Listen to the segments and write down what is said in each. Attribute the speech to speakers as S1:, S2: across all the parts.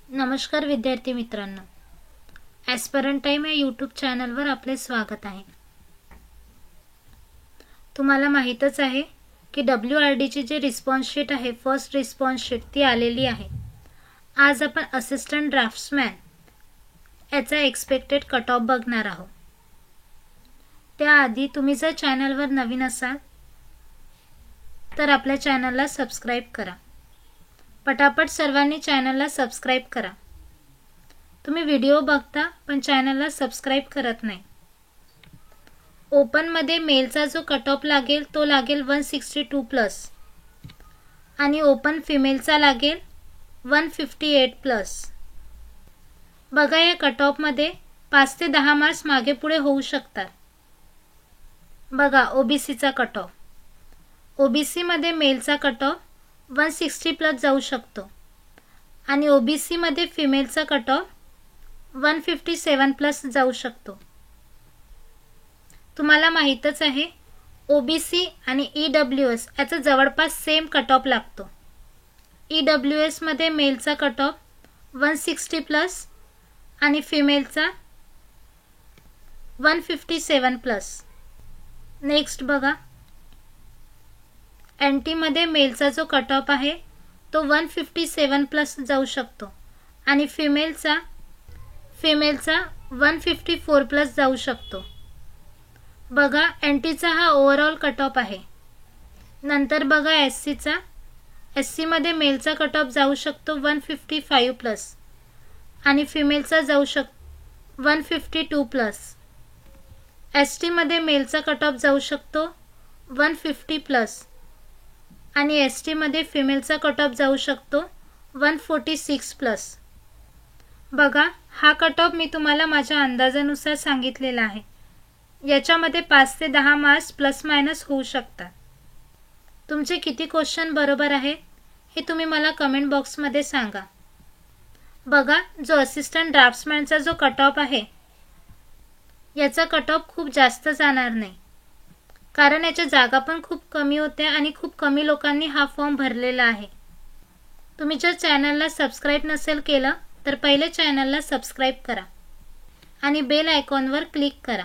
S1: नमस्कार विद्यार्थी मित्रांनो, ॲस्पिरंट टाइम या यूट्यूब चॅनलवर आपले स्वागत आहे। तुम्हाला माहीतच आहे की WRDची जी रिस्पॉन्स शीट आहे, फर्स्ट रिस्पॉन्स शीट ती आलेली आहे। आज आपण असिस्टंट ड्राफ्ट्समॅन याचा एक्सपेक्टेड कट ऑफ बघणार आहोत। त्याआधी तुम्ही जर चॅनलवर नवीन असाल तर आपल्या चॅनलला सबस्क्राइब करा। पटापट सर्वांनी चॅनलला सबस्क्राइब करा। तुम्ही व्हिडिओ बघता पण चॅनलला सबस्क्राइब करत नाही। ओपन मध्ये मेलचा जो कट ऑफ लागेल तो लागेल 162 प्लस आणि ओपन फिमेलचा लागेल 158 प्लस। बघा, या कट ऑफ मध्ये 5 ते 10 मार्क्स मागे पुढे होऊ शकतात। बघा, ओबीसीचा कट ऑफ, ओबीसी मध्ये मेलचा कट ऑफ 160 प्लस जाऊ शकतो आणि ओबीसी मध्ये फिमेलचा कट ऑफ 157 प्लस जाऊ शकतो। तुम्हाला माहीतच आहे ओबीसी आणि ईडब्ल्यूएस याचा जवळपास सेम कट ऑफ लागतो। ईडब्ल्यूएस मध्ये मेलचा कट ऑफ 160 प्लस आणि फिमेलचा 157 प्लस। नेक्स्ट बघा, एनटी मध्ये मेलचा जो कट ऑफ आहे तो 157 प्लस जाऊ शकतो आणि फिमेलचा 154 प्लस जाऊ शकतो। बघा, एनटीचा हा ओव्हरऑल कट ऑफ आहे। नंतर बघा एससीचा, एससी मध्ये मेलचा कट ऑफ जाऊ शकतो 155 प्लस आणि फिमेलचा जाऊ शकतो 152 प्लस। एसटी मध्ये मेलचा कट ऑफ जाऊ शकतो 150 प्लस आणि एसटी मध्ये फिमेलचा कट ऑफ जाऊ शकतो 146 प्लस। बघा, हा कट ऑफ मी तुम्हाला माझ्या अंदाजानुसार सांगितलेला आहे। याच्यामध्ये 5 ते 10 मार्क्स प्लस मायनस होऊ शकतात। तुमचे किती क्वेश्चन बरोबर आहे हे तुम्ही मला कमेंट बॉक्समध्ये सांगा। बघा, जो असिस्टंट ड्राफ्ट्समॅनचा जो कट ऑफ आहे याचा कट ऑफ खूप जास्त जाणार नाही, कारण याच्या जागा पण खूप कमी होत्या आणि खूप कमी लोकांनी हा फॉर्म भरलेला आहे। तुम्ही जर चॅनलला सबस्क्राइब नसेल केलं तर पहिले चॅनलला सबस्क्राइब करा आणि बेल आयकॉनवर क्लिक करा,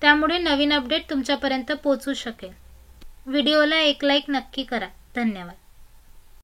S1: त्यामुळे नवीन अपडेट तुमच्यापर्यंत पोहोचू शकेल। व्हिडिओला एक लाईक नक्की करा। धन्यवाद।